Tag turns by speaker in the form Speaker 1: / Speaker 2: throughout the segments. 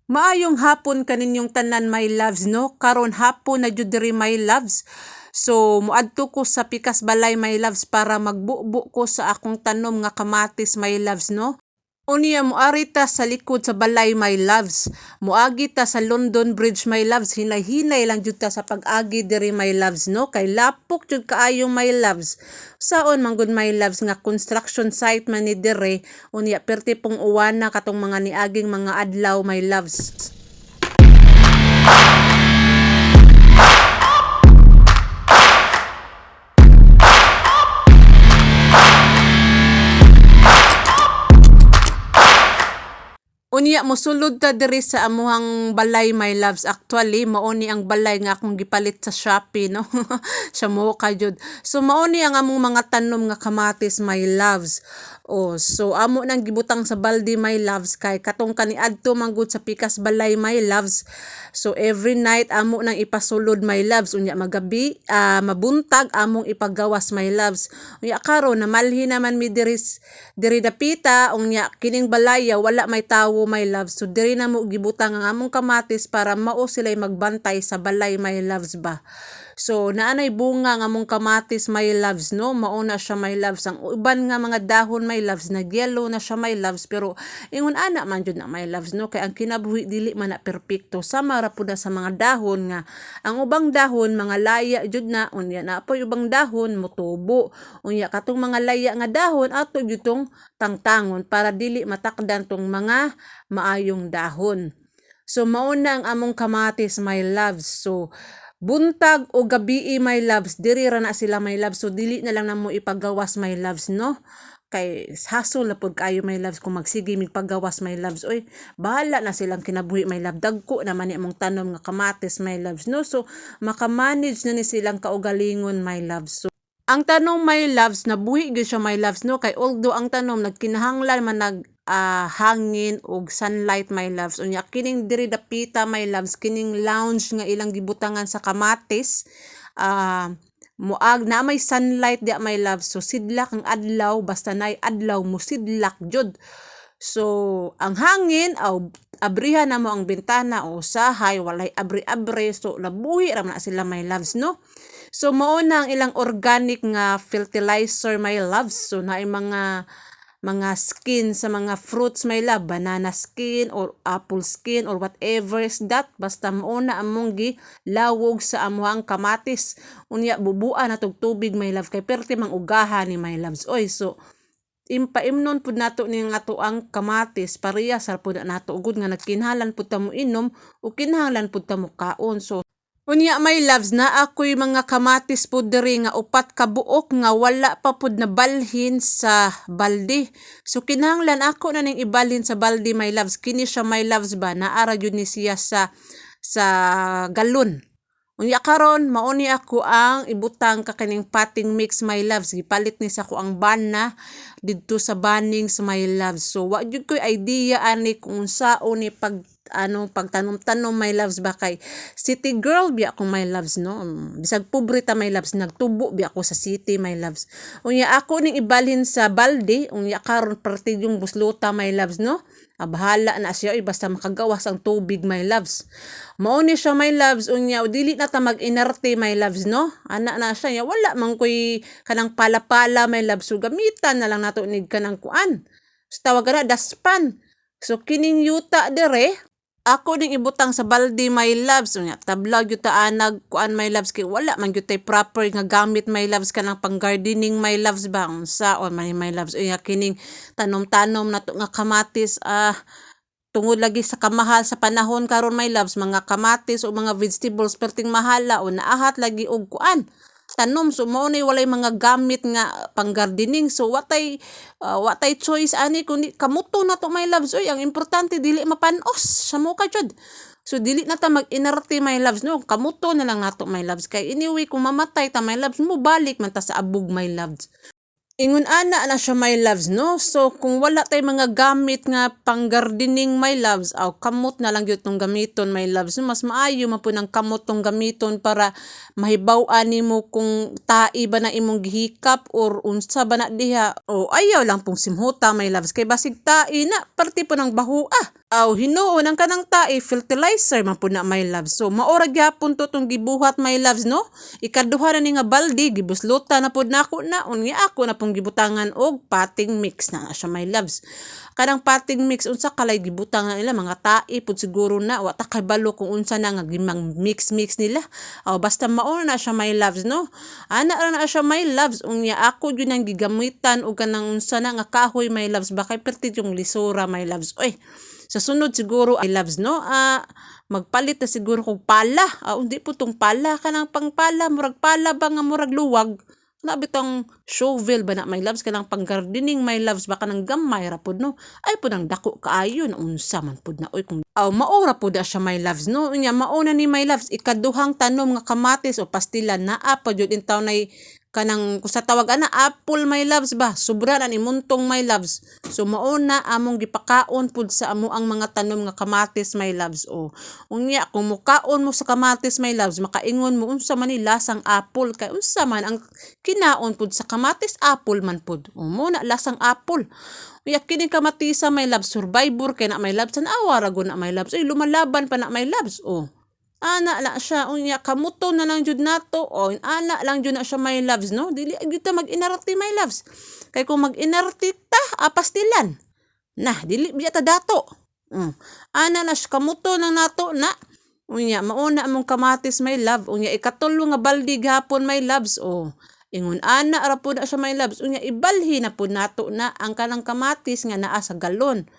Speaker 1: Maayong hapon kaninyong tanan my loves no. Karon hapon na jud diri my loves. So moadto ko sa pikas balay my loves para magbubo ko sa akong tanom nga kamatis my loves no. Unya moari ta sa likod sa balay my loves. Moagi ta sa London Bridge my loves. Hinay-hinay lang jud ta sa pag-agi diri my loves no. Kay lapok jud kaayo my loves. Saon man gud my loves nga construction site man ni diri. Unya perti pong uwana katong mga niaging mga adlaw my loves. Unya mosulod ta diri sa amuhang balay my loves. Actually mao ni ang balay nga akong gipalit sa Shopee no. Siya mo ka jud. So mao ni ang among mga tanom nga kamatis my loves. Oh, so amo nang gibutang sa balde my loves kay katong kaniadto manggod sa pikas balay my loves. So every night amo nang ipasulod my loves. Unya magabi mabuntag among ipagawas my loves. Unya karon namalhi naman mi diri dapita unya kining balaya wala may tawo my loves. So diri na mo gibutang ang among kamatis para mao sila'y magbantay sa balay my loves ba. So naanay bunga nga among kamatis my loves no. Mao na siya my loves. Ang uban nga mga dahon my loves nag-yellow na siya my loves pero ingon ana man jud na my loves no kay ang kinabuhi dili man na perpekto. Sama ra pud na sa mga dahon nga ang ubang dahon mga laya jud na unya na po ubang dahon motubo. Unya katong mga laya nga dahon ato jud tong tangtangon para dili matakdan tong mga maayong dahon. So mao na ang among kamatis my loves. So buntag o gabi my loves diri ra na sila my loves. So dili na lang namo ipagawas my loves no. Kay hasol na pud kayo my loves kung magsige mig pagawas my loves. Oy, bahala na silang kinabuhi my love. Dagko naman ni among tanom nga kamatis my loves no. So makamanage na ni silang kaugalingon my loves. So ang tanom my loves nabuhi gyud siya my loves no kay although ang tanom nagkinahanglan man hangin og sunlight my loves. Unya kining diri dapita my loves kining lounge nga ilang gibutangan sa kamatis muag na may sunlight dia my loves. So sidlak ang adlaw basta nay adlaw mo sidlak jud. So ang hangin abrihan na mo ang bintana o sahay walay abri-abri so nabuhi ra na sila my loves no. So mao na ang ilang organic nga fertilizer my loves. So naay mga skin sa mga fruits my love, banana skin or apple skin or whatever is that basta mao na among gilawog sa amuhang kamatis. Unya bubuan natog tubig my love kay perti mang ugahan ni my loves. Oy, so impaimnon pud nato ni nga ang kamatis parehas sa pud nato ugod nga nagkinahanglan pud ta mo inom o kinahanglan pud ta mo kaon. So unya my loves na ako'y mga kamatis pud diri nga upat ka buok nga wala pa pud nabalhin sa balde. So kinahanglan ako na ning ibalhin sa balde my loves. Kini siya my loves ba naara jud ni siya sa galon. Unya karon mao ni ako ang ibutang ka kining potting mix my loves. Gipalit ni sa ko ang bana didto sa bannings my loves. So wa jud ko'y idea ani kung unsaon ni pagtanom-tanom my loves ba kay city girl bi ako my loves no. Bisag pobre ta my loves nagtubo bi ako sa city my loves. Unya ako ning ibalhin sa balde unya karon parte yung busluta my loves no. Bahala na siya basta makagawas ang tubig my loves. Mao ni siya my loves unya dili na ta mag-inerte my loves no. Ana na siya wala man koy kanang pala-pala my loves. So gamitan na lang nato nig kanang kuan. So tawagan na daspan. So kining yuta dire ako ding ibutang sa balde my loves. Unya tablaw gyud ta anag kuan my loves kay wala man gyud tay proper nga gamit my loves kanang pang gardening my loves ba unsa on man my loves. Unya kining tanom-tanom nato nga kamatis tungod lagi sa kamahal sa panahon karon my loves mga kamatis o mga vegetables perting mahala o naahat lagi og kuan tanom. So mao nay walay mga gamit nga pang gardening. So watay choice ani kundi kamuto na to my loves. Oy ang importante dili mapanos sa mo ka jud. So dili na ta mag-inerte my loves no. Kamuto na lang nato my loves kay anyway kung mamatay ta my loves mo balik man ta sa abog my loves. Ingon ana na siya my loves no. So kung wala tay mga gamit nga pang gardening my loves kamot na lang gyud tong gamiton my loves. So, mas maayo man po ng kamot tong gamiton para mahibaw-an nimo kung tai ba na imong gihikap or unsa ba na diha o ayaw lang pong simhuta my loves kay basig tai na parte po ng baho Aw hinuon ang kanang tae fertilizer man pud na my loves. So maora gyapon to tong gibuhat my loves no. Ikaduha na ni nga baldi gibuslutan na pud nako na unya ako na pong gibutangan og potting mix na siya my loves. Kanang potting mix unsa kalay gibutangan nila mga tae pud siguro na wa ta kay balo kung unsa na nga gimang mix nila. Aw basta mao na siya my loves no. Ana ra na siya my loves unya ako gyud ang gigamitan og kanang unsa na nga kahoy my loves ba kay perti yung lisura my loves. Oy sa sunod siguro ay loves no magpalit na siguro kog pala undi po tong pala kanang pangpala murag pala ba nga murag luwag na bitong shovel ba na my loves kanang pang gardening my loves baka nang gamay ra pud no ay pud ang dako kaayo na unsa man pud na oy kung maora pud siya my loves no unya mauna ni my loves ikaduhang tanom nga kamatis o pastila naa pa jud in taon nay kanang kusa tawag ana apple my loves ba sobra na ni muntong my loves so mauna among gipakaon pud sa amo ang mga tanom nga kamatis my loves o unya kung mukaon mo sa kamatis my loves makaingon mo unsa man ni lasang apple kay unsa man ang kinaon pud sa kamatis apple man pud o muna lasang apple unya kini kamatisa my loves survivor kay na my loves an awara go na my loves ay lumalaban pa na my loves o ana na siya unya kamuto na lang jud nato o ana lang jud na siya my loves no dili gyud ta mag-inarte my loves kay kung mag-inarte ta pastilan nah dili biya ta dato ana na siya kamuto nang nato na unya mauna among kamatis my love unya ikatulo nga baldi gahapon my loves o ingon ana ra pud na siya my loves unya ibalhi na pud nato na ang kanang kamatis nga naa sa galon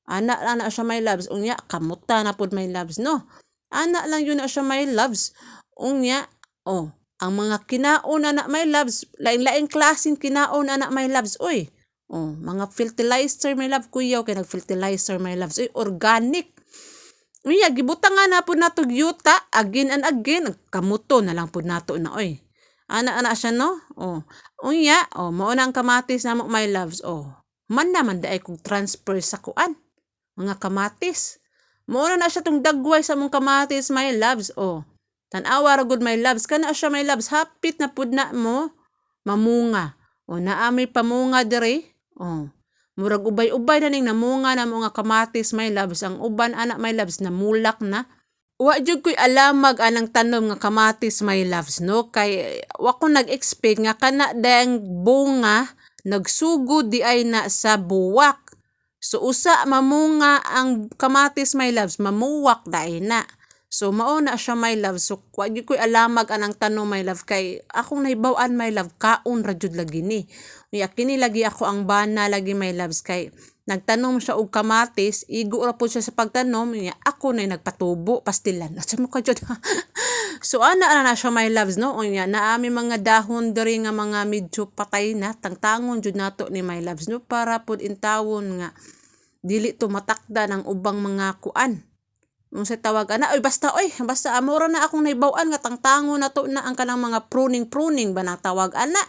Speaker 1: ana na siya my loves unya kamuta na pud my loves no ana lang yun na siya my loves unya ang mga kinaon na my loves lain-laing klaseng kinaon na my loves oy mga fertilizer my love kuyaw kay nag fertilizer my loves oy organic unya gibutangan na pud nato yuta again and again kamuto na lang pud nato na oy ana siya no unya mao na ang kamatis namo my loves man naman daay kog transfer sa kuan mga kamatis muna na siya tong dagway sa mong kamatis my loves tan-awa ra gud my loves kana siya my loves hapit na pud na mo mamunga naamay pamunga dire murag ubay-ubay na ning namunga na mga kamatis my loves ang uban ana my loves namulak na wa jud koy alamag anang tanom nga kamatis my loves no kay wa ko nag-expect nga kana dang bunga nagsugod di ay na sa buwak. So usa mamunga ang kamatis my loves mamuwak dai na. So mao na siya my love. So wa gyud koy alamag anang tanom my love kay akong nahibaw-an my love kaon ra jud lagi ni. Unya kini lagi ako ang bana lagi my loves kay nagtanom siya og kamatis, igo ra pud siya sa pagtanom, unya ako na nagpatubo pastilan. Asa mo ka jud. So ana na siya my loves no. Unya naami mga dahon diri nga mga medyo patay na tangtangon jud nato ni my loves no para pud intawon nga dili to matakda ng ubang mga kuan. Unsay tawag ana basta amora na akong nahibaw-an nga tangtangon nato na ang kanang mga pruning ba na tawag ana.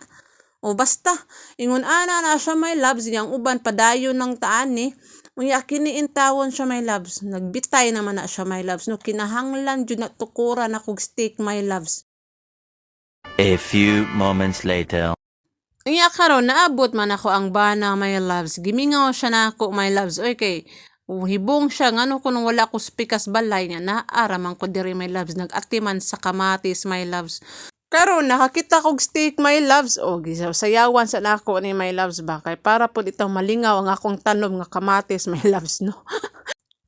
Speaker 1: Basta ingon ana na siya my loves yang uban padayon ng taan ni. Unya kini intawon siya my loves. Nagbitay naman na siya my loves no kinahanglan jud na tukuran akog steak my loves.
Speaker 2: A few moments later.
Speaker 1: Unya karon naabot man ako ang bana my loves. Gimingaw siya nako my loves. Okay. Hibong siya ngano kuno wala ko spikas balay nga naaraman ko diri my loves nagatiman sa kamatis my loves. Karon nakakita kog steak my loves sayawan sa nako ni my loves ba kay para pud itong malingaw ang akong tanom nga kamatis my loves no.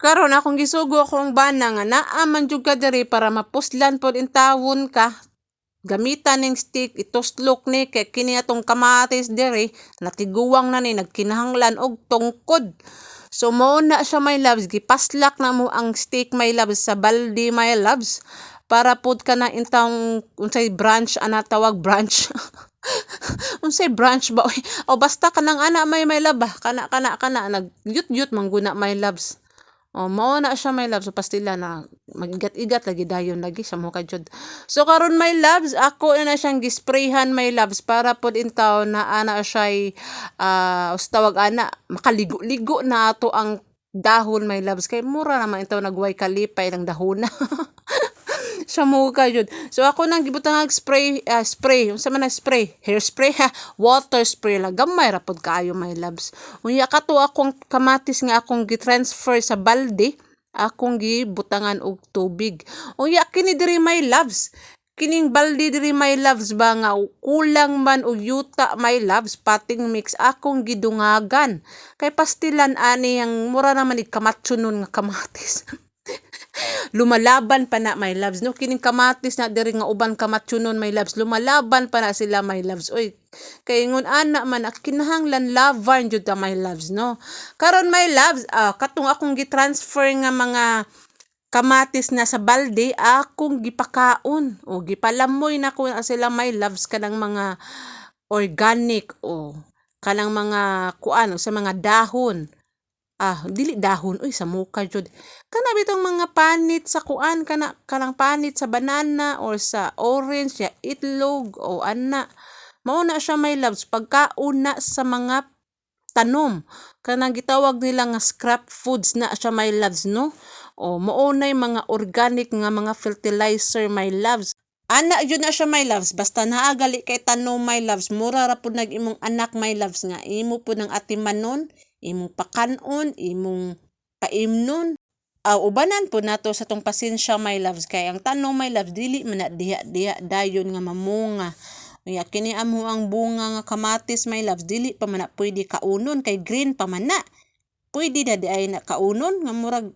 Speaker 1: Karon akong gisugo akong bana nga naaman jud ka diri para mapuslan pod intawon ka. Gamitan ning stick ituslok ni kay kini atong kamatis diri natiguwang na ni nagkinahanglan og tungkod. So mo na siya my loves gipaslak na mo ang stick my loves sa baldi my loves para pud kana intang unsay branch ana tawag branch. Unsay branch ba basta kanang ana my love kana nagyut-yut mangguna my loves. Mao na siya my loves so pastila na magigat-igat lagi dayon lagi sa mo kajud. So karon my loves ako na siyang gisprayhan my loves para pod intaw na ana siya tawag ana makaligo-ligo na ato ang dahon my loves kay mura naman intaw nagway kalipay ng dahon. Siya mo ka jud. So ako nang gibutang spray, unsa man na spray? Hair spray ha, water spray lang. Gamay ra pod kaayo my loves. Unya kato akong kamatis nga akong gitransfer sa balde, akong gibutangan og tubig. Unya kini diri my loves. Kining balde diri my loves ba nga kulang man og yuta my loves, pating mix akong gidungagan. Kay pastilan ani ang mura naman ikamatso nun nga kamatis. Lumalaban pa na my loves no, kining kamatis na diri nga uban kamatsunon my loves, lumalaban pa na sila my loves. Oy, kay ingon ana man kinahanglan lavan jud ta my loves no. Karon my loves, katong akong gitransfer nga mga kamatis na sa balde, akong gipakaon o gipalamoy na ko na sila my loves kanang mga organic o kanang mga kuan sa mga dahon. Dili dahon, uy, sa muka jud. Kana bitong mga panit sa kuan, kanang panit sa banana or sa orange, ya itlog o ana. Mao na siya my loves, pagkaon na sa mga tanom. Kanang gitawag nila nga scrap foods na siya my loves no. O maunay mga organic nga mga fertilizer my loves. Ana jud na siya my loves, basta naagali kay tanom my loves, mura ra pud nag imong anak my loves nga imo pud ng atimanon, imong pakanon, imong paimnon. Ubanan po nato sa tong pasensya my loves, kay ang tanom my loves dili man na diha dayon nga mamunga. Unya kini amo ang bunga nga kamatis my loves, dili pa man na pwede kaunon kay green pa man na. Pwede na di ay na kaunon nga murag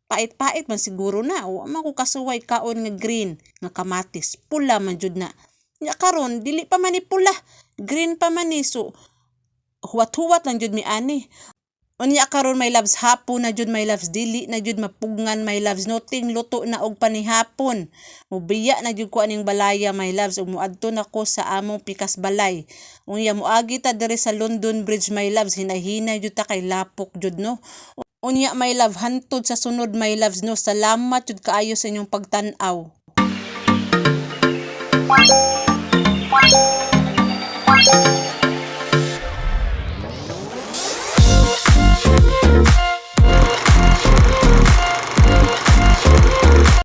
Speaker 1: pait-pait man siguro na. Wa man ko kasuway kaon nga green nga kamatis, pula man jud na. Nya karon dili pa man ni pula, green pa man ni, so huwat-huwat lang jud mi ani. Unya karon my loves, hapon na jud my loves, dili na jud mapugngan my loves, noting luto na og panihapon. Mubiya na jud ko aning balaya my loves, ug moadto na ko sa among pikas balay. Unya moagi ta diri sa London Bridge my loves, hinay-hinay jud ta kay lapok jud no. Unya my love, hantod sa sunod my loves no, salamat jud kaayo sa inyong pagtan-aw.